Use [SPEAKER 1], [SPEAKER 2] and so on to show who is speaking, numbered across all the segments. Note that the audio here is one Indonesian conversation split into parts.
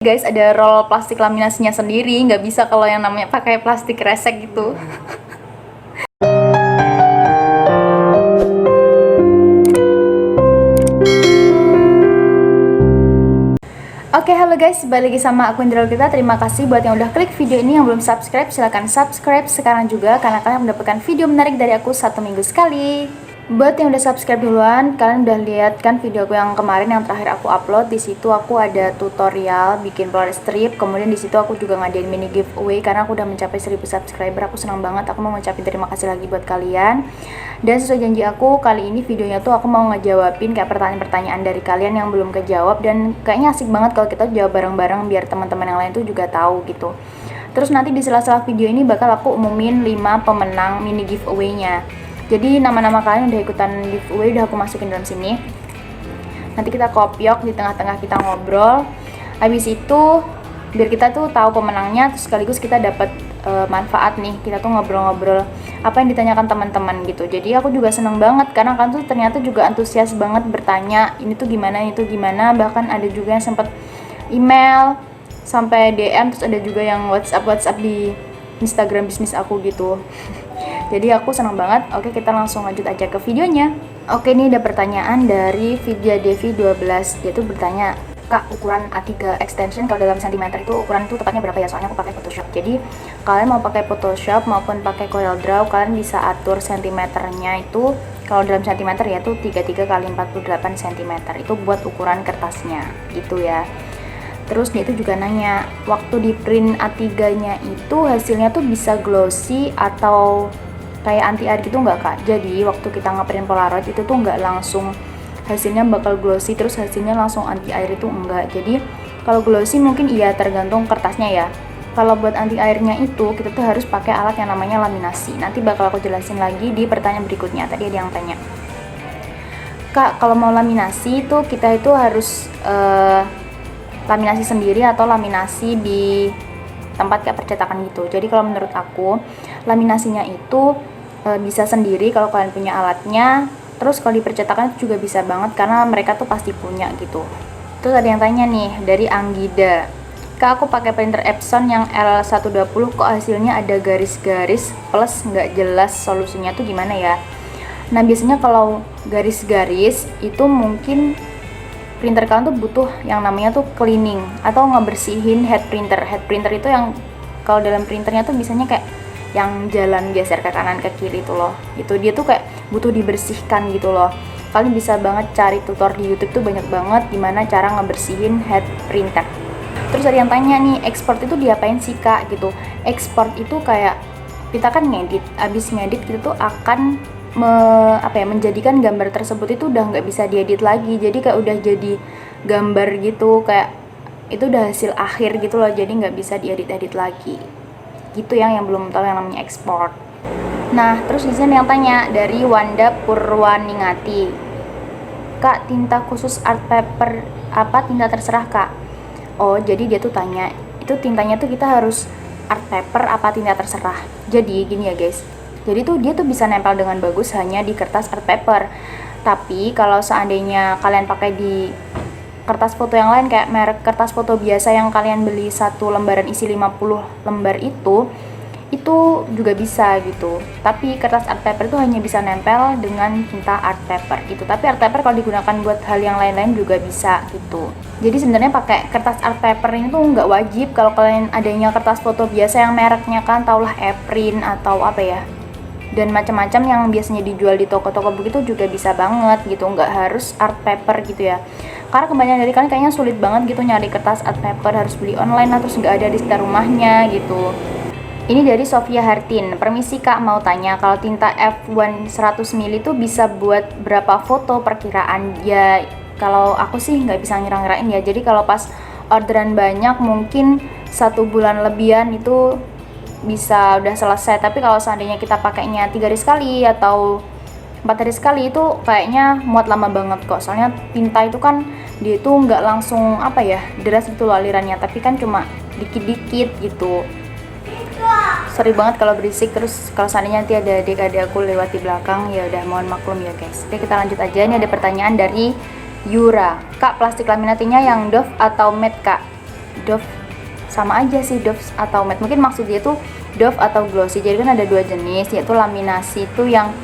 [SPEAKER 1] Guys, ada roll plastik laminasinya sendiri, nggak bisa kalau yang namanya pakai plastik resek gitu. Oke, halo guys, balik lagi sama aku Indra kita. Terima kasih buat yang udah klik video ini. Yang belum subscribe, silahkan subscribe sekarang juga, karena kalian mendapatkan video menarik dari aku 1 minggu sekali. Buat yang udah subscribe duluan, kalian udah lihat kan video aku yang kemarin yang terakhir aku upload. Di situ aku ada tutorial bikin polar strip. Kemudian di situ aku juga ngadain mini giveaway karena aku udah mencapai 1000 subscriber. Aku senang banget. Aku mau ngucapin terima kasih lagi buat kalian. Dan sesuai janji aku, kali ini videonya tuh aku mau ngejawabin kayak pertanyaan-pertanyaan dari kalian yang belum kejawab, dan kayaknya asik banget kalau kita jawab bareng-bareng biar teman-teman yang lain tuh juga tahu gitu. Terus nanti di sela-sela video ini bakal aku umumin 5 pemenang mini giveaway-nya. Jadi nama-nama kalian udah ikutan giveaway udah aku masukin dalam sini. Nanti kita kopiok di tengah-tengah kita ngobrol. Habis itu biar kita tuh tahu pemenangnya, terus sekaligus kita dapat manfaat nih. Kita tuh ngobrol-ngobrol apa yang ditanyakan teman-teman gitu. Jadi aku juga seneng banget karena kan tuh ternyata juga antusias banget bertanya ini tuh gimana, itu gimana. Bahkan ada juga yang sempat email sampai DM, terus ada juga yang WhatsApp di Instagram bisnis aku gitu. Jadi aku senang banget. Oke, kita langsung lanjut aja ke videonya. Oke, ini ada pertanyaan dari Vidya Devi 12. Dia tuh bertanya, Kak, ukuran A3 extension kalau dalam cm itu ukuran itu tepatnya berapa ya? Soalnya aku pakai Photoshop. Jadi kalian mau pakai Photoshop maupun pakai Corel Draw, kalian bisa atur cm-nya itu. Kalau dalam cm ya tuh 33 x 48 cm. Itu buat ukuran kertasnya gitu ya. Terus dia itu juga nanya, waktu di print A3-nya itu hasilnya tuh bisa glossy atau kayak anti air gitu nggak Kak? Jadi waktu kita ngeprint Polaroid itu tuh nggak langsung hasilnya bakal glossy terus hasilnya langsung anti air, itu enggak. Jadi kalau glossy mungkin iya tergantung kertasnya ya. Kalau buat anti airnya itu kita tuh harus pakai alat yang namanya laminasi. Nanti bakal aku jelasin lagi di pertanyaan berikutnya. Tadi ada yang tanya, Kak, kalau mau laminasi itu kita itu harus laminasi sendiri atau laminasi di tempat kayak percetakan gitu. Jadi kalau menurut aku laminasinya itu bisa sendiri kalau kalian punya alatnya. Terus kalau di percetakan itu juga bisa banget karena mereka tuh pasti punya gitu. Terus ada yang tanya nih dari Anggida, Kak, aku pakai printer Epson yang L120 kok hasilnya ada garis-garis plus nggak jelas, solusinya tuh gimana ya? Nah biasanya kalau garis-garis itu mungkin printer kalian tuh butuh yang namanya tuh cleaning atau ngebersihin head printer. Head printer itu yang kalau dalam printernya tuh biasanya kayak yang jalan geser ke kanan ke kiri tuh loh. Itu dia tuh kayak butuh dibersihkan gitu loh. Kalian bisa banget cari tutor di YouTube tuh banyak banget gimana cara ngebersihin head printer. Terus ada yang tanya nih, export itu diapain sih Kak gitu. Export itu kayak kita kan ngedit, abis ngedit kita tuh akan menjadikan gambar tersebut itu udah nggak bisa diedit lagi. Jadi kayak udah jadi gambar gitu, kayak itu udah hasil akhir gitu loh, jadi nggak bisa diedit-edit lagi gitu. Yang belum tahu yang namanya ekspor. Nah terus di sini yang tanya dari Wanda Purwaningati, Kak, tinta khusus art paper apa tinta terserah Kak? Oh jadi dia tuh tanya itu tintanya tuh kita harus art paper apa tinta terserah. Jadi gini ya guys, jadi tuh dia tuh bisa nempel dengan bagus hanya di kertas art paper. Tapi kalau seandainya kalian pakai di kertas foto yang lain kayak merek kertas foto biasa yang kalian beli satu lembaran isi 50 lembar itu juga bisa gitu. Tapi kertas art paper itu hanya bisa nempel dengan tinta art paper gitu. Tapi art paper kalau digunakan buat hal yang lain-lain juga bisa gitu. Jadi sebenarnya pakai kertas art paper ini tuh nggak wajib kalau kalian adanya kertas foto biasa yang mereknya kan taulah Eprint atau apa ya, dan macam-macam yang biasanya dijual di toko-toko begitu juga bisa banget gitu, nggak harus art paper gitu ya. Karena kebanyakan dari kalian kayaknya sulit banget gitu nyari kertas art paper, harus beli online lah, terus nggak ada di sekitar rumahnya gitu. Ini dari Sofia Hartin, permisi Kak, mau tanya kalau tinta F1 100 ml itu bisa buat berapa foto perkiraan? Ya kalau aku sih nggak bisa ngira-ngirain ya, jadi kalau pas orderan banyak mungkin 1 bulan lebihan itu bisa udah selesai. Tapi kalau seandainya kita pakainya 3 hari sekali atau 4 hari sekali itu kayaknya muat lama banget kok. Soalnya tinta itu kan dia itu nggak langsung deras gitu loh alirannya, tapi kan cuma dikit-dikit gitu. Sorry banget kalau berisik. Terus kalau seandainya nanti ada adik-adik aku lewat di belakang, ya udah mohon maklum ya guys. Oke, kita lanjut aja. Ini ada pertanyaan dari Yura, Kak, plastik laminatinya yang doff atau matte Kak? Doff sama aja sih, Doff atau matte. Mungkin maksud dia tuh doff atau glossy. Jadi kan ada dua jenis, yaitu laminasi itu yang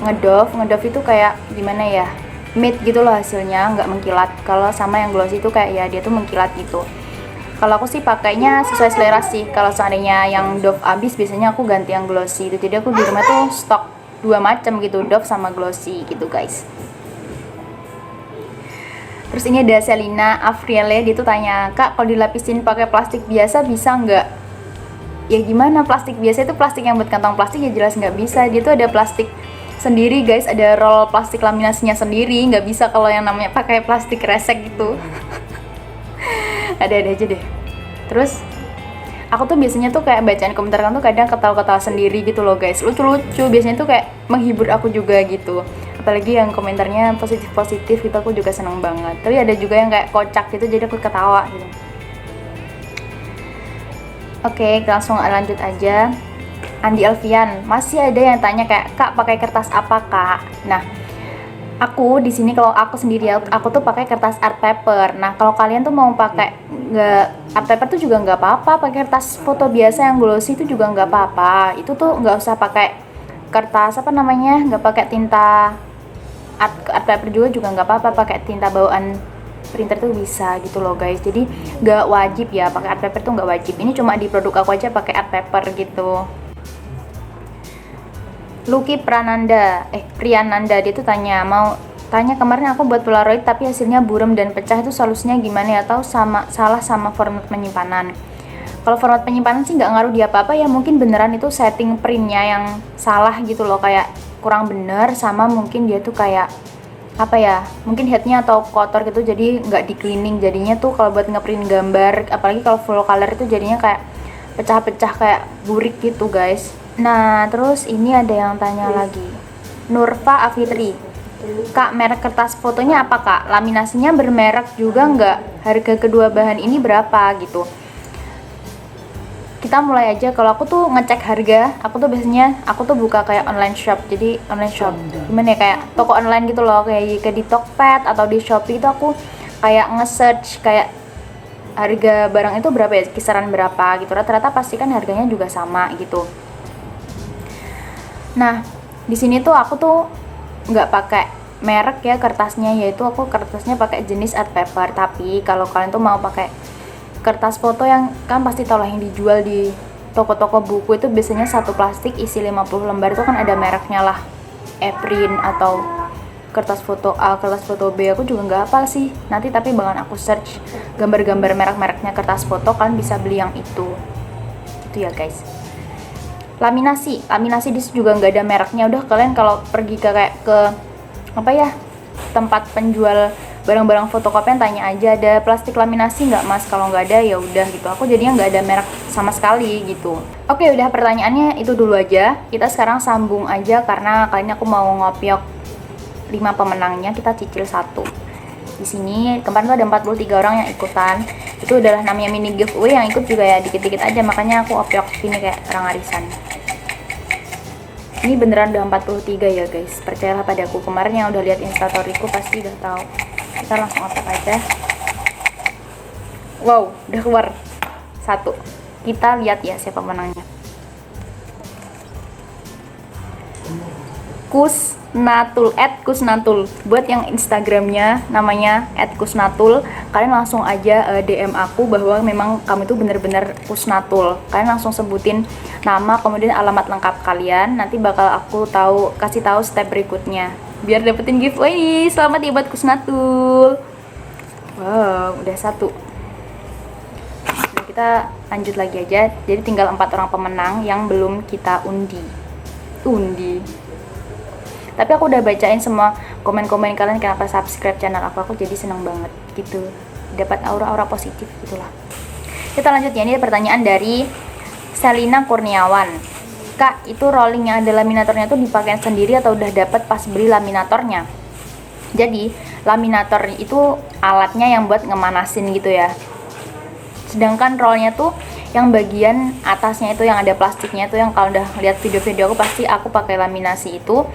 [SPEAKER 1] ngedoff itu kayak gimana ya, matte gitu loh hasilnya, nggak mengkilat. Kalau sama yang glossy itu kayak ya dia tuh mengkilat gitu. Kalau aku sih pakainya sesuai selera sih. Kalau seandainya yang doff habis, biasanya aku ganti yang glossy itu. Jadi aku di rumah tuh stok dua macam gitu, doff sama glossy gitu guys. Terus ini ada Selina Afriele, dia tuh tanya, Kak, kalau dilapisin pakai plastik biasa bisa nggak? Ya gimana, plastik biasa itu plastik yang buat kantong plastik, ya jelas nggak bisa. Dia tuh ada plastik sendiri guys, ada roll plastik laminasinya sendiri, nggak bisa kalau yang namanya pakai plastik resek gitu. Ada aja deh. Terus aku tuh biasanya tuh kayak bacaan komentar kan tuh kadang ketawa-ketawa sendiri gitu loh guys, lucu-lucu, biasanya tuh kayak menghibur aku juga gitu. Apalagi yang komentarnya positif-positif gitu, aku juga seneng banget. Tapi ada juga yang kayak kocak gitu, jadi aku ketawa gitu. Oke, langsung lanjut aja. Andi Alfian, masih ada yang tanya kayak, Kak, pakai kertas apa, Kak? Nah, aku di sini kalau aku sendiri, aku tuh pakai kertas art paper. Nah, kalau kalian tuh mau pakai nggak art paper tuh juga nggak apa-apa, pakai kertas foto biasa yang glossy itu juga nggak apa-apa. Itu tuh nggak usah pakai kertas apa namanya, nggak pakai tinta art paper juga nggak apa-apa, pakai tinta bawaan printer tuh bisa gitu loh guys. Jadi nggak wajib ya pakai art paper tuh, nggak wajib. Ini cuma di produk aku aja pakai art paper gitu. Lucky Priyananda dia tuh tanya kemarin aku buat Polaroid tapi hasilnya buram dan pecah, itu solusinya gimana ya, atau salah sama format penyimpanan? Kalau format penyimpanan sih nggak ngaruh di apa-apa ya, mungkin beneran itu setting printnya yang salah gitu loh, kayak kurang bener, sama mungkin dia tuh kayak apa ya, mungkin headnya atau kotor gitu, jadi nggak di cleaning, jadinya tuh kalau buat ngeprint gambar, apalagi kalau full color itu jadinya kayak pecah-pecah kayak burik gitu guys. Nah, terus ini ada yang tanya lagi, Nurfa Afitri, Kak, merek kertas fotonya apa, Kak? Laminasinya bermerek juga nggak? Harga kedua bahan ini berapa gitu? Kita mulai aja. Kalau aku tuh ngecek harga, aku tuh buka kayak online shop. Jadi online shop gimana ya, kayak toko online gitu loh, kayak di Tokped atau di Shopee itu aku kayak nge-search kayak harga barang itu berapa ya, kisaran berapa gitu. Rata-rata pasti kan harganya juga sama gitu. Nah, di sini tuh aku tuh nggak pakai merek ya kertasnya, yaitu aku kertasnya pakai jenis art paper. Tapi kalau kalian tuh mau pakai kertas foto yang kan pasti tau lah yang dijual di toko-toko buku itu biasanya satu plastik isi 50 lembar itu kan ada mereknya lah, E-print atau kertas foto A, kertas foto B. Aku juga nggak hafal sih, nanti tapi bakalan aku search gambar-gambar merek-mereknya kertas foto, kalian bisa beli yang itu ya guys. Laminasi di situ juga nggak ada mereknya. Udah, kalian kalau pergi ke kayak ke apa ya, tempat penjual barang-barang fotokopian, tanya aja ada plastik laminasi nggak mas, kalau nggak ada ya udah gitu. Aku jadinya nggak ada merek sama sekali gitu. Oke, udah, pertanyaannya itu dulu aja. Kita sekarang sambung aja karena kali ini aku mau ngopiok 5 pemenangnya, kita cicil satu. Di sini kemarin tuh ada 43 orang yang ikutan. Itu adalah namanya mini giveaway, yang ikut juga ya dikit-dikit aja, makanya aku opiok ini kayak orang arisan. Ini beneran udah 43 ya guys, percayalah padaku. Kemarin yang udah lihat instastoryku pasti udah tahu. Kita langsung otak aja. Wow, udah keluar satu. Kita lihat ya siapa menangnya. Kusnatul, @kusnatul. Buat yang Instagramnya namanya @kusnatul, kalian langsung aja DM aku bahwa memang kamu itu bener-bener Kusnatul. Kalian langsung sebutin nama kemudian alamat lengkap kalian, nanti bakal aku kasih tahu step berikutnya biar dapetin giveaway. Selamat ya buat Kusnatul. Wow, udah satu. Nah, kita lanjut lagi aja. Jadi tinggal 4 orang pemenang yang belum kita undi. Tapi aku udah bacain semua komen-komen kalian kenapa subscribe channel aku jadi seneng banget gitu, dapat aura-aura positif gitulah. Kita lanjut ya, ini pertanyaan dari Selina Kurniawan. Kak, itu rolling yang ada laminatornya tuh dipakai sendiri atau udah dapat pas beli laminatornya? Jadi laminator itu alatnya yang buat ngemanasin gitu ya, sedangkan rollnya tuh yang bagian atasnya itu yang ada plastiknya itu, yang kalau udah lihat video-video aku pasti aku pakai laminasi itu.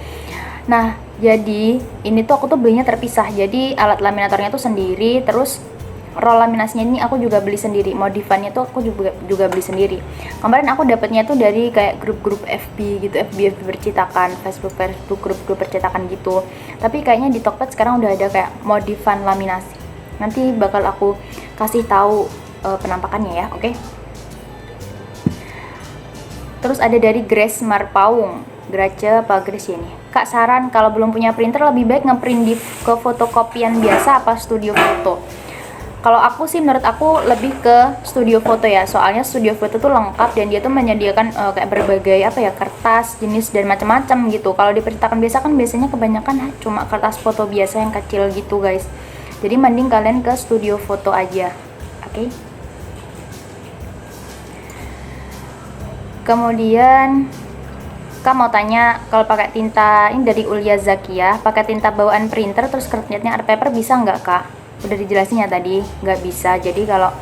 [SPEAKER 1] Nah, jadi ini tuh aku tuh belinya terpisah. Jadi alat laminatornya tuh sendiri, terus roll laminasinya ini aku juga beli sendiri, modifannya tuh aku juga beli sendiri. Kemarin aku dapatnya tuh dari kayak grup-grup FB gitu, FB percetakan, Facebook grup-grup percetakan gitu. Tapi kayaknya di Tokped sekarang udah ada kayak modifan laminasi. Nanti bakal aku kasih tahu penampakannya ya, oke? Terus ada dari Grace Marpaung, Grace apa Grace ya ini? Kak, saran kalau belum punya printer lebih baik ngeprint di ke fotokopian biasa apa studio foto? Kalau aku sih, menurut aku lebih ke studio foto ya, soalnya studio foto tuh lengkap dan dia tuh menyediakan kayak berbagai apa ya, kertas jenis dan macam-macam gitu. Kalau di percetakan biasa kan biasanya kebanyakan cuma kertas foto biasa yang kecil gitu guys. Jadi mending kalian ke studio foto aja, oke? Kemudian Kak mau tanya, kalau pakai tinta ini dari Ulia Zakia, pakai tinta bawaan printer terus kertasnya art paper bisa nggak Kak? Udah dijelasin ya tadi, nggak bisa. Jadi kalau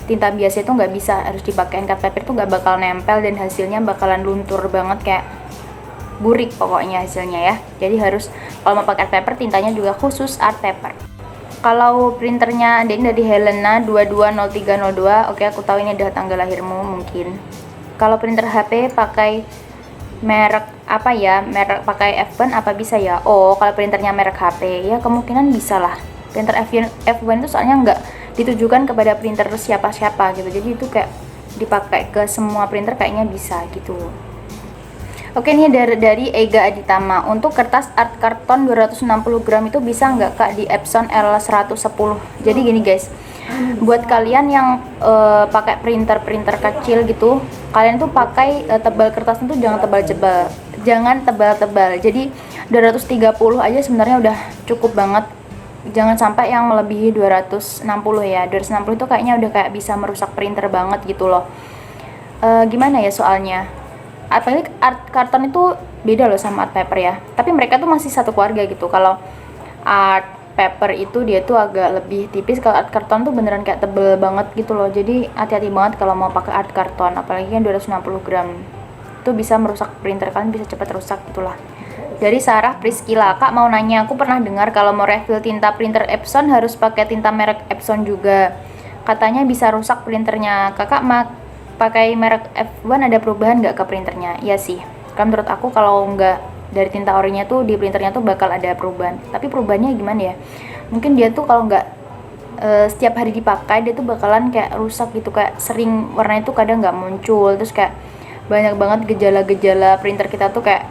[SPEAKER 1] tinta biasa itu nggak bisa, harus dipakai art paper, itu nggak bakal nempel dan hasilnya bakalan luntur banget, kayak burik pokoknya hasilnya ya. Jadi harus kalau mau pakai art paper, tintanya juga khusus art paper. Kalau printernya dari Helena 220302, oke aku tahu ini ada tanggal lahirmu mungkin. Kalau printer HP pakai merek apa ya, merek pakai F1 apa bisa ya? Oh, kalau printernya merek HP ya kemungkinan bisa lah. Printer F1 itu soalnya nggak ditujukan kepada printer siapa-siapa gitu, jadi itu kayak dipakai ke semua printer kayaknya bisa gitu. Oke, ini dari Ega Aditama, untuk kertas art karton 260 gram itu bisa nggak Kak di Epson L110? Jadi gini guys, buat kalian yang pakai printer kecil gitu, kalian tuh pakai tebal kertasnya tuh jangan tebal-tebal. Jadi 230 aja sebenarnya udah cukup banget. Jangan sampai yang melebihi 260 ya. 260 itu kayaknya udah kayak bisa merusak printer banget gitu loh. Gimana ya soalnya? Apalagi art karton itu beda loh sama art paper ya. Tapi mereka tuh masih satu keluarga gitu. Kalau art paper itu dia tuh agak lebih tipis, kalau art karton tuh beneran kayak tebel banget gitu loh. Jadi hati-hati banget kalau mau pakai art karton, apalagi yang 260 gram itu bisa merusak printer kalian, bisa cepat rusak gitulah. Dari Sarah Priscila, Kak mau nanya, aku pernah dengar kalau mau refill tinta printer Epson harus pakai tinta merek Epson juga, katanya bisa rusak printernya. Kakak pakai merek F1 ada perubahan nggak ke printernya? Iya sih, kan menurut aku kalau nggak dari tinta orinya tuh di printernya tuh bakal ada perubahan. Tapi perubahannya gimana ya? Mungkin dia tuh kalau nggak setiap hari dipakai dia tuh bakalan kayak rusak gitu, kayak sering warnanya tuh kadang nggak muncul, terus kayak banyak banget gejala-gejala printer kita tuh kayak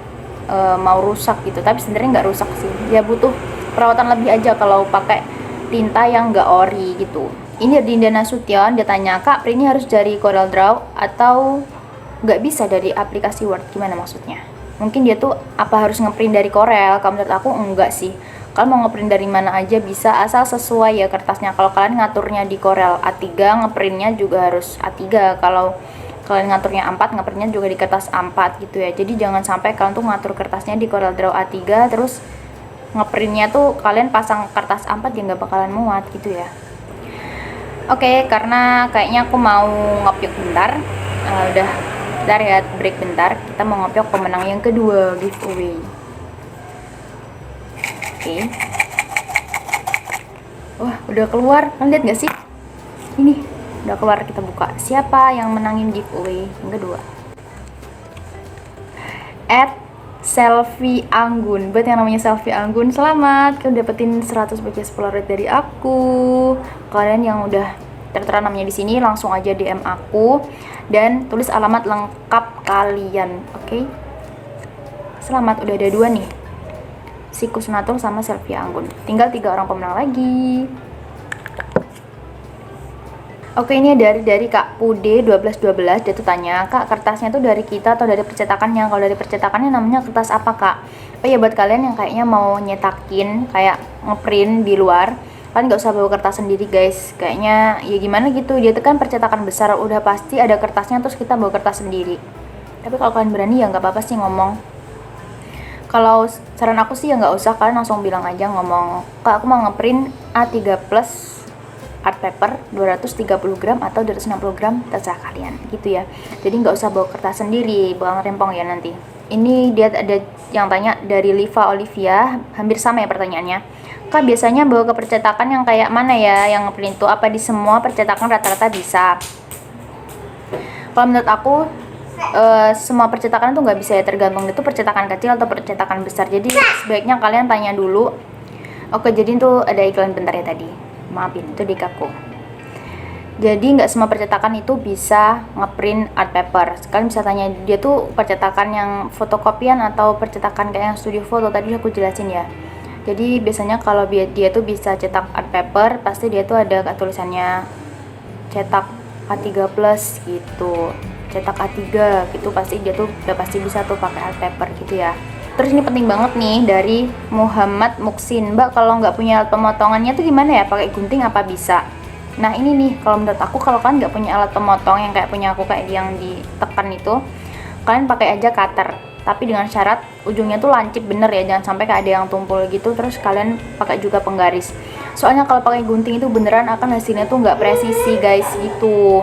[SPEAKER 1] mau rusak gitu. Tapi sebenarnya nggak rusak sih, ya butuh perawatan lebih aja kalau pakai tinta yang nggak ori gitu. Ini dari Dinda Nasution, dia tanya, Kak printnya harus dari Corel Draw atau nggak bisa dari aplikasi Word? Gimana maksudnya? Mungkin dia tuh apa harus ngeprint dari Corel? Kalau menurut aku enggak sih. Kalian mau ngeprint dari mana aja bisa, asal sesuai ya kertasnya. Kalau kalian ngaturnya di Corel A3, ngeprintnya juga harus A3. Kalau kalian ngaturnya A4, ngeprintnya juga di kertas A4 gitu ya. Jadi jangan sampai kalian tuh ngatur kertasnya di Corel Draw A3 terus ngeprintnya tuh kalian pasang kertas A4 ya nggak bakalan muat gitu ya. Oke, karena kayaknya aku mau ngopiok bentar, udah bentar ya, break bentar. Kita mau ngopiok pemenang yang kedua giveaway. Oke. Wah, udah keluar. Kalian lihat nggak sih? Ini udah keluar, kita buka. Siapa yang menangin giveaway yang kedua? Selfie Anggun. Buat yang namanya Selfie Anggun, selamat, kalian dapetin 100 BCS Polaroid dari aku. Kalian yang udah tertera namanya di sini langsung aja DM aku dan tulis alamat lengkap kalian, oke? Selamat, udah ada 2 nih, si Kusnatul sama Selfie Anggun. Tinggal 3 orang pemenang lagi. Oke, ini dari Kak Pude 1212, dia tuh tanya, Kak kertasnya tuh dari kita atau dari percetakannya? Kalau dari percetakannya namanya kertas apa Kak? Oh ya, buat kalian yang kayaknya mau nyetakin kayak ngeprint di luar, kalian nggak usah bawa kertas sendiri guys. Kayaknya ya gimana gitu, dia tuh kan percetakan besar, udah pasti ada kertasnya, terus kita bawa kertas sendiri. Tapi kalau kalian berani ya nggak apa-apa sih ngomong. Kalau saran aku sih ya nggak usah, kalian langsung bilang aja, ngomong, Kak aku mau ngeprint A3 plus art paper 230 gram atau 260 gram, terserah kalian gitu ya. Jadi nggak usah bawa kertas sendiri, bawa rempong ya nanti. Ini dia ada yang tanya dari Liva Olivia, hampir sama ya pertanyaannya. Kak biasanya bawa ke percetakan yang kayak mana ya yang ngeprint itu? Apa di semua percetakan rata-rata bisa? Kalau menurut aku semua percetakan itu nggak bisa ya, tergantung itu percetakan kecil atau percetakan besar. Jadi sebaiknya kalian tanya dulu. Oke, jadi itu ada iklan bentar ya tadi. Maafin, itu di aku. Jadi nggak semua percetakan itu bisa ngeprint art paper. Kalian bisa tanya dia tuh percetakan yang fotokopian atau percetakan kayak yang studio foto, tadi aku jelasin ya. Jadi biasanya kalau dia tuh bisa cetak art paper, pasti dia tuh ada tulisannya cetak A3 plus gitu, cetak A3 gitu, pasti dia tuh udah pasti bisa tuh pakai art paper gitu ya. Terus ini penting banget nih dari Muhammad Muksin, Mbak kalau nggak punya alat pemotongannya tuh gimana ya, pakai gunting apa bisa? Nah ini nih, kalau menurut aku kalau kalian nggak punya alat pemotong yang kayak punya aku kayak yang ditekan itu, kalian pakai aja cutter, tapi dengan syarat ujungnya tuh lancip bener ya, jangan sampai kayak ada yang tumpul gitu. Terus kalian pakai juga penggaris, soalnya kalau pakai gunting itu beneran akan hasilnya tuh nggak presisi guys gitu.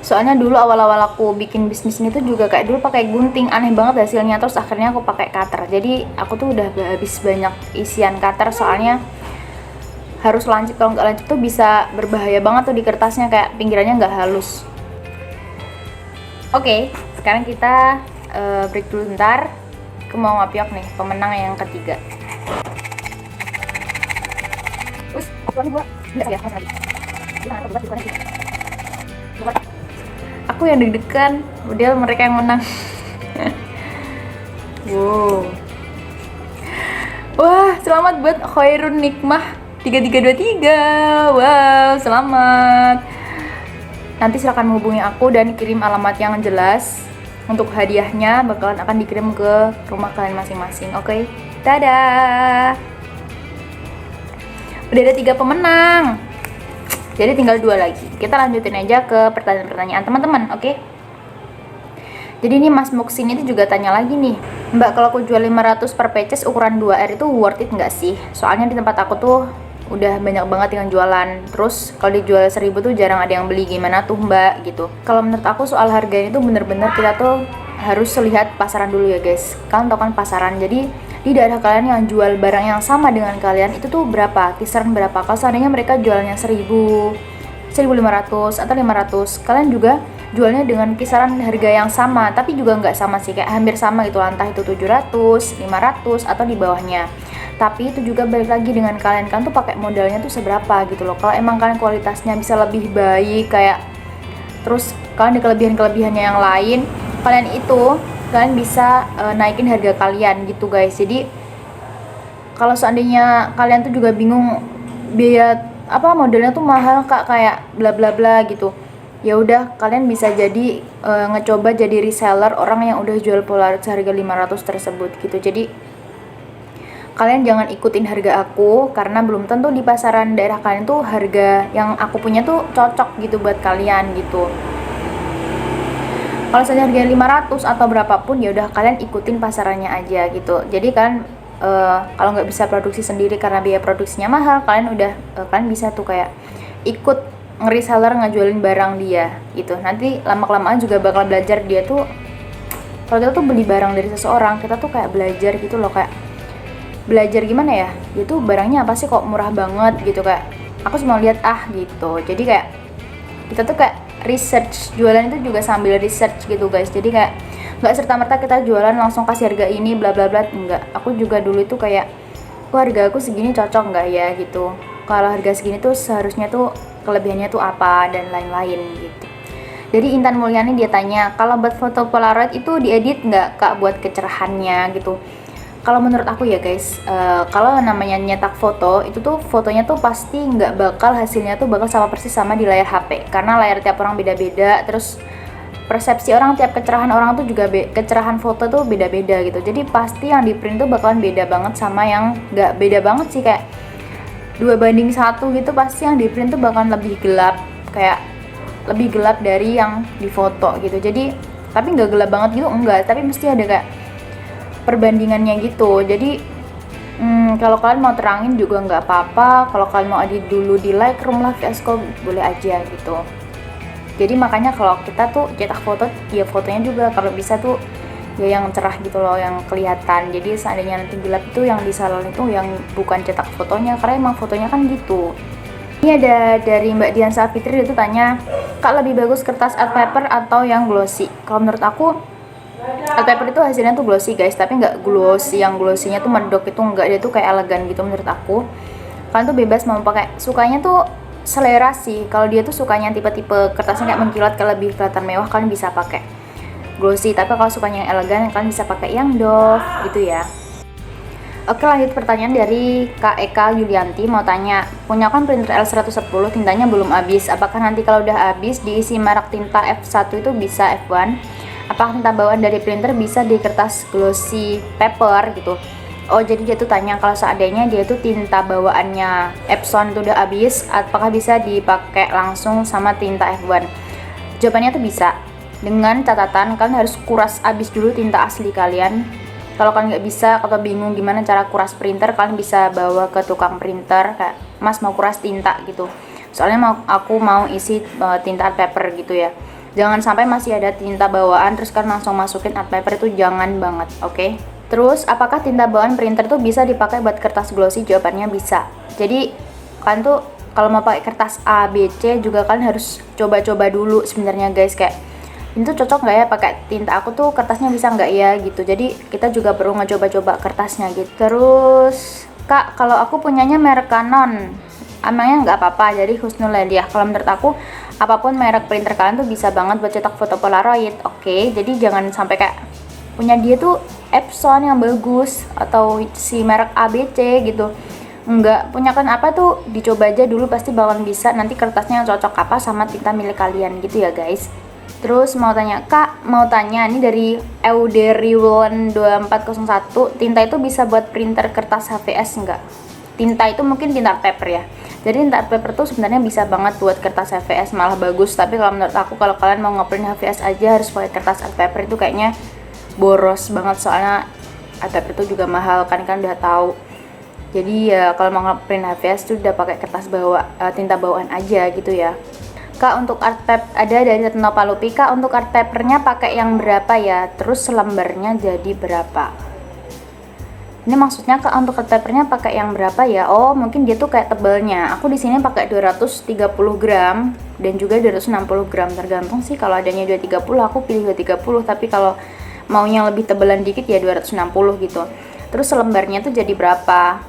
[SPEAKER 1] Soalnya dulu awal-awal aku bikin bisnis ini tuh juga kayak dulu pakai gunting, aneh banget hasilnya. Terus akhirnya aku pakai cutter, jadi aku tuh udah habis banyak isian cutter, soalnya harus lancip. Kalau nggak lancip tuh bisa berbahaya banget tuh di kertasnya, kayak pinggirannya nggak halus. Oke, sekarang kita break dulu bentar. Aku mau ngapiok nih pemenang yang ketiga. Aku yang deg-degan, udah mereka yang menang. Wow. Wah, selamat buat Khairun Nikmah 3323. Wow, selamat. Nanti silakan menghubungi aku dan kirim alamat yang jelas. Untuk hadiahnya bakalan akan dikirim ke rumah kalian masing-masing. Oke, dadah. Udah ada 3 pemenang, jadi tinggal 2 lagi. Kita lanjutin aja ke pertanyaan-pertanyaan teman-teman. Oke. Jadi ini Mas Muksin itu juga tanya lagi nih, Mbak kalau aku jual 500 per pieces ukuran 2R itu worth it nggak sih? Soalnya di tempat aku tuh udah banyak banget yang jualan. Terus kalau dijual 1000 tuh jarang ada yang beli, gimana tuh Mbak gitu. Kalau menurut aku soal harganya itu bener-bener kita tuh harus lihat pasaran dulu ya guys. Kalian tau kan pasaran, jadi di daerah kalian yang jual barang yang sama dengan kalian itu tuh berapa, kisaran berapa. Kalau seandainya mereka jualnya 1000, 1500 atau 500, kalian juga jualnya dengan kisaran harga yang sama, tapi juga nggak sama sih, kayak hampir sama gitu, entah itu 700, 500 atau di bawahnya. Tapi itu juga balik lagi dengan kalian tuh pakai modalnya tuh seberapa gitu loh. Kalau emang kalian kualitasnya bisa lebih baik, kayak terus kalian ada kelebihan-kelebihannya yang lain, kalian bisa naikin harga kalian gitu guys. Jadi kalau seandainya kalian tuh juga bingung biaya apa modalnya tuh mahal Kak, kayak bla bla bla gitu, ya udah kalian bisa jadi ngecoba jadi reseller orang yang udah jual Polaroid seharga 500 tersebut gitu. Jadi kalian jangan ikutin harga aku, karena belum tentu di pasaran daerah kalian tuh harga yang aku punya tuh cocok gitu buat kalian gitu. Kalau saja harganya 500 atau berapapun, ya udah kalian ikutin pasarannya aja gitu. Jadi kalian kalau nggak bisa produksi sendiri karena biaya produksinya mahal, kalian bisa tuh kayak ikut nge-reseller ngejualin barang dia gitu. Nanti lama-kelamaan juga bakal belajar dia tuh. Kalau kita tuh beli barang dari seseorang, kita tuh kayak belajar gitu loh, kayak belajar gimana ya, dia tuh barangnya apa sih kok murah banget gitu, kayak aku cuma lihat gitu. Jadi kayak kita tuh kayak research, jualan itu juga sambil research gitu guys. Jadi kayak nggak serta-merta kita jualan langsung kasih harga ini bla bla bla, enggak. Aku juga dulu itu kayak, harga aku segini cocok nggak ya gitu, kalau harga segini tuh seharusnya tuh kelebihannya tuh apa dan lain-lain gitu. Jadi Intan Mulyani dia tanya, kalau buat foto Polaroid itu diedit nggak Kak buat kecerahannya gitu? Kalau menurut aku ya guys, kalau namanya nyetak foto itu tuh fotonya tuh pasti nggak bakal hasilnya tuh bakal sama persis sama di layar HP, karena layar tiap orang beda-beda. Terus persepsi orang, tiap kecerahan orang tuh juga kecerahan foto tuh beda-beda gitu. Jadi pasti yang di print tuh bakalan beda banget sama yang nggak beda banget sih, kayak 2:1 gitu. Pasti yang di print tuh bakalan lebih gelap, kayak lebih gelap dari yang di foto gitu. Jadi tapi nggak gelap banget gitu enggak, tapi mesti ada kayak perbandingannya gitu. Jadi kalau kalian mau terangin juga nggak apa-apa, kalau kalian mau edit dulu di Lightroom lah, VS Code boleh aja gitu. Jadi makanya kalau kita tuh cetak foto, ya fotonya juga kalau bisa tuh ya yang cerah gitu loh, yang kelihatan. Jadi seandainya nanti gelap itu yang di salon itu yang bukan cetak fotonya, karena emang fotonya kan gitu. Ini ada dari Mbak Dian Safitri, itu tanya, Kak lebih bagus kertas art paper atau yang glossy? Kalau menurut aku art paper itu hasilnya tuh glossy guys, tapi nggak glossy yang glossy-nya tuh mendok, itu enggak, dia tuh kayak elegan gitu menurut aku. Kalian tuh bebas mau pakai, sukanya tuh selera sih. Kalau dia tuh sukanya tipe-tipe kertasnya kayak mengkilat, kayak lebih kelihatan mewah, kalian bisa pakai glossy. Tapi kalau sukanya yang elegan, kalian bisa pakai yang doff gitu ya. Oke, lanjut pertanyaan dari Kak Eka Yulianti, mau tanya, punya kan printer L110, tintanya belum habis, apakah nanti kalau udah habis diisi merek tinta F1 itu bisa F1? Apakah tinta bawaan dari printer bisa di kertas glossy paper gitu? Oh, jadi dia tuh tanya kalau seandainya dia tuh tinta bawaannya Epson itu udah habis, apakah bisa dipakai langsung sama tinta F1? Jawabannya tuh bisa, dengan catatan kalian harus kuras habis dulu tinta asli kalian. Kalau kalian nggak bisa atau bingung gimana cara kuras printer, kalian bisa bawa ke tukang printer, kayak Mas mau kuras tinta gitu. Soalnya aku mau isi tinta art paper gitu ya. Jangan sampai masih ada tinta bawaan terus kalian langsung masukin art paper, itu jangan banget, oke? Terus apakah tinta bawaan printer tuh bisa dipakai buat kertas glossy? Jawabannya bisa. Jadi kalian tuh kalau mau pakai kertas A, B, C juga kalian harus coba-coba dulu sebenarnya guys, kayak ini tuh cocok nggak ya pakai tinta aku tuh, kertasnya bisa nggak ya gitu. Jadi kita juga perlu ngecoba-coba kertasnya gitu. Terus Kak, kalau aku punyanya merek Canon, emangnya nggak apa-apa? Jadi Husnul Hadiah, kalau menurut aku apapun merek printer kalian tuh bisa banget buat cetak foto Polaroid, oke? Jadi jangan sampai kayak punya dia tuh Epson yang bagus atau si merek ABC gitu. Enggak, punya kan apa tuh dicoba aja dulu, pasti bakalan bisa nanti kertasnya yang cocok apa sama tinta milik kalian gitu ya guys. Terus mau tanya, Kak, mau tanya ini dari Euderiwon 2401, tinta itu bisa buat printer kertas HVS enggak? Tinta itu mungkin tinta art paper ya. Jadi tinta art paper tuh sebenarnya bisa banget buat kertas HVS, malah bagus. Tapi kalau menurut aku kalau kalian mau ngeprint HVS aja harus pakai kertas art paper, itu kayaknya boros banget, soalnya art paper itu juga mahal kan udah tahu. Jadi ya kalau mau ngeprint HVS tuh udah pakai kertas tinta bawaan aja gitu ya. Kak, untuk art paper ada dari Retno Palupi, Kak untuk art papernya pakai yang berapa ya? Terus lembarnya jadi berapa? Ini maksudnya Kak untuk art papernya pakai yang berapa ya? Oh, mungkin dia tuh kayak tebelnya. Aku di sini pakai 230 gram dan juga 260 gram, tergantung sih. Kalau adanya 230 aku pilih 230, tapi kalau mau yang lebih tebelan dikit ya 260 gitu. Terus selembarnya tuh jadi berapa?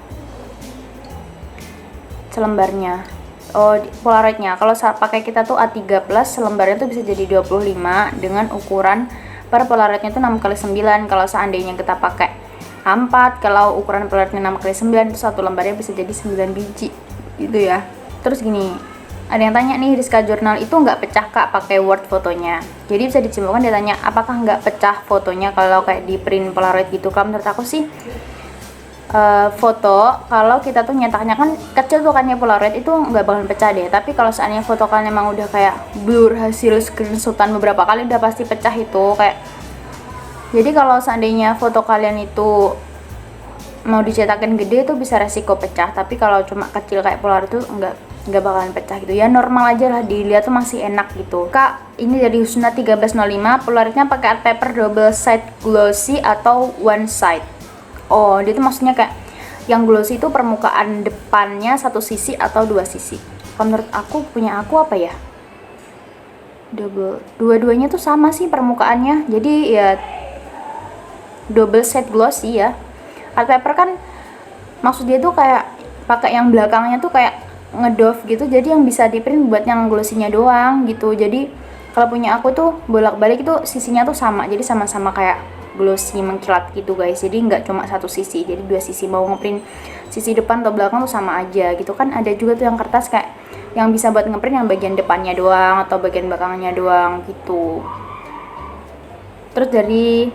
[SPEAKER 1] Selembarnya. Oh, Polaroidnya. Kalau pakai kita tuh A3 plus, selembarnya tuh bisa jadi 25 dengan ukuran per Polaroidnya tuh 6x9. Kalau seandainya kita pakai A4, kalau ukuran Polaroidnya 6x9 itu satu lembarnya bisa jadi 9 biji gitu ya. Terus gini, ada yang tanya nih, Rizka Jurnal itu nggak pecah Kak pakai Word fotonya? Jadi bisa disimpulkan, dia tanya apakah nggak pecah fotonya kalau kayak di print Polaroid gitu. Kalau menurut aku sih foto kalau kita tuh nyetaknya kan kecil tuh kan ya Polaroid, itu nggak bakalan pecah deh. Tapi kalau seandainya foto kalian emang udah kayak blur hasil screenshotan beberapa kali, udah pasti pecah itu kayak. Jadi kalau seandainya foto kalian itu mau dicetakin gede itu bisa resiko pecah, tapi kalau cuma kecil kayak Polaroid itu nggak bakalan pecah gitu ya, normal aja lah, dilihat tuh masih enak gitu. Kak, ini dari Husna 1305, Polaroidnya pakai art paper double side glossy atau one side? Oh, dia tuh maksudnya kayak yang glossy itu permukaan depannya satu sisi atau dua sisi. Kalau menurut aku, punya aku apa ya? Dua-duanya tuh sama sih permukaannya. Jadi ya double side glossy ya. Art paper kan maksud dia tuh kayak pakai yang belakangnya tuh kayak ngedoff gitu. Jadi yang bisa di print buat yang glossy-nya doang gitu. Jadi kalau punya aku tuh bolak-balik itu sisinya tuh sama. Jadi sama-sama kayak glossy mengkilat gitu guys. Jadi nggak cuma satu sisi, jadi dua sisi. Mau ngeprint sisi depan atau belakang tuh sama aja gitu kan. Ada juga tuh yang kertas kayak yang bisa buat ngeprint yang bagian depannya doang atau bagian belakangnya doang gitu. Terus dari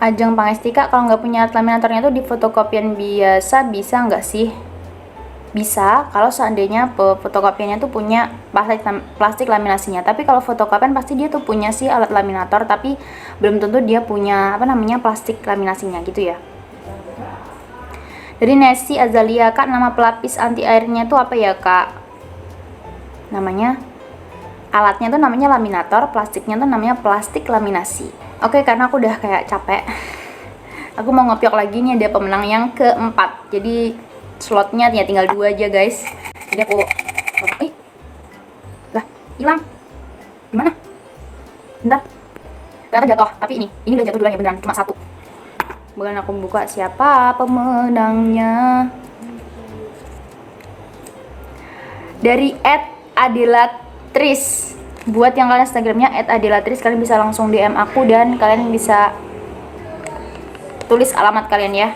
[SPEAKER 1] Ajeng Pangestika, kalau nggak punya laminatornya tuh di fotokopian biasa bisa nggak sih? Bisa kalau seandainya fotokopiannya tuh punya plastik laminasinya. Tapi kalau fotokopian pasti dia tuh punya sih alat laminator, tapi belum tentu dia punya plastik laminasinya gitu ya. Dari Nesi Azalia, Kak nama pelapis anti airnya tuh apa ya Kak? Namanya, alatnya tuh namanya laminator, plastiknya tuh namanya plastik laminasi. Oke, karena aku udah kayak capek, aku mau ngepiok lagi nih, ada pemenang yang keempat. Jadi slotnya ya tinggal 2 aja guys. Jadi aku lah hilang. Gimana? Bentar. Ternyata jatuh, tapi ini udah jatuh duluan ya, beneran cuma 1. Bukan aku buka siapa pemenangnya. Dari @adelatris. Buat yang kalian Instagramnya @adelatris, kalian bisa langsung DM aku dan kalian bisa tulis alamat kalian ya.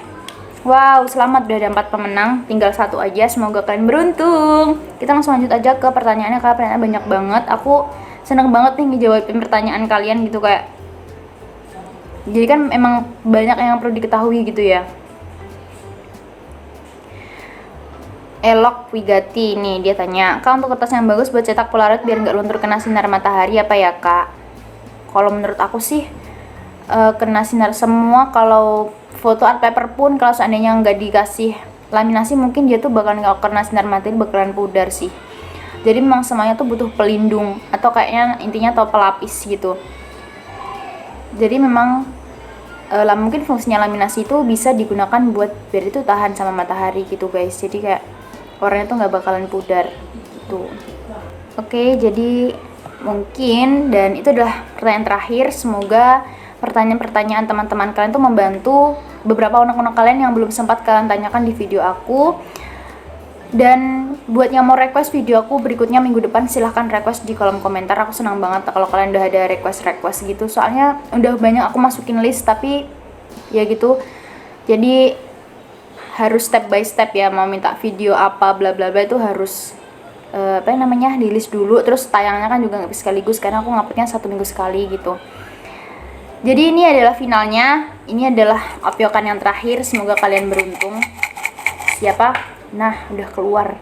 [SPEAKER 1] Wow, selamat, udah ada 4 pemenang, tinggal 1 aja. Semoga kalian beruntung. Kita langsung lanjut aja ke pertanyaannya, karena pertanyaannya banyak banget. Aku seneng banget nih ngejawabin pertanyaan kalian gitu, kayak jadi kan emang banyak yang perlu diketahui gitu ya. Elok Wigati nih, dia tanya, Kak, untuk kertas yang bagus buat cetak Polaroid biar nggak luntur kena sinar matahari apa ya Kak? Kalau menurut aku sih kena sinar semua. Kalau foto art paper pun kalau seandainya nggak dikasih laminasi, mungkin dia tuh bakal nggak kena sinar matahari, bakalan pudar sih. Jadi memang semuanya tuh butuh pelindung atau kayaknya intinya atau pelapis gitu. Jadi memang mungkin fungsinya laminasi itu bisa digunakan buat biar itu tahan sama matahari gitu guys. Jadi kayak warnanya tuh nggak bakalan pudar gitu. Oke, jadi mungkin dan itu adalah pertanyaan terakhir. Semoga pertanyaan-pertanyaan teman-teman kalian tuh membantu beberapa unek-unek kalian yang belum sempat kalian tanyakan di video aku. Dan buat yang mau request video aku berikutnya minggu depan, silahkan request di kolom komentar. Aku senang banget kalau kalian udah ada request gitu, soalnya udah banyak aku masukin list, tapi ya gitu, jadi harus step by step ya. Mau minta video apa bla bla bla itu harus di list dulu. Terus tayangnya kan juga nggak bisa sekaligus karena aku nguploadnya 1 minggu sekali gitu. Jadi ini adalah finalnya, ini adalah opiokan yang terakhir. Semoga kalian beruntung. Siapa? Nah, udah keluar.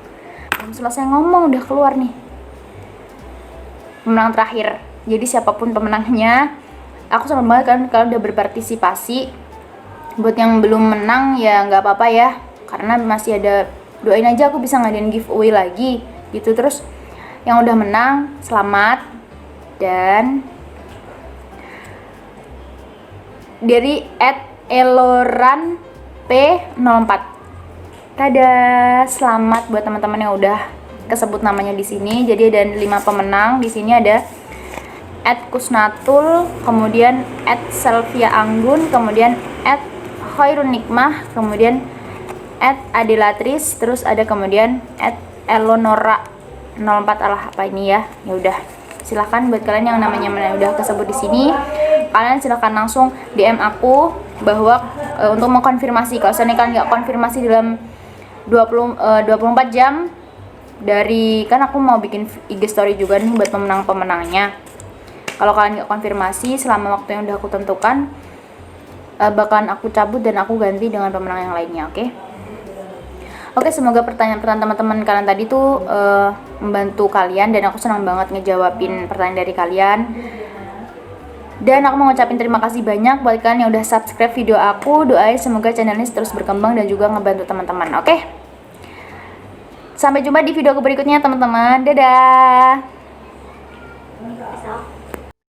[SPEAKER 1] Belum selesai ngomong udah keluar nih. Pemenang terakhir. Jadi siapapun pemenangnya, aku senang banget kan kalian udah berpartisipasi. Buat yang belum menang ya nggak apa-apa ya, karena masih ada, doain aja aku bisa ngadain giveaway lagi gitu. Terus yang udah menang selamat. Dan dari @eloran_p04. Tada, selamat buat teman-teman yang udah kesebut namanya di sini. Jadi ada 5 pemenang. Di sini ada @kusnatul, kemudian @selviaanggun, kemudian @khairunikmah, kemudian @adelatris, terus ada kemudian @elonora04. Alah, apa ini ya? Ya udah. Silahkan buat kalian yang namanya udah kesebut di sini, kalian silahkan langsung DM aku bahwa untuk mengkonfirmasi. Kalau misalnya kalian nggak konfirmasi dalam 24 jam dari, kan aku mau bikin IG story juga nih buat pemenang-pemenangnya. Kalau kalian nggak konfirmasi selama waktu yang udah aku tentukan, bakalan aku cabut dan aku ganti dengan pemenang yang lainnya. Oke, semoga pertanyaan-pertanyaan teman-teman kalian tadi tuh membantu kalian, dan aku senang banget ngejawabin pertanyaan dari kalian. Dan aku mau ngucapin terima kasih banyak buat kalian yang udah subscribe video aku. Doain semoga channel ini terus berkembang dan juga ngebantu teman-teman. Oke? Sampai jumpa di video aku berikutnya teman-teman. Dadah.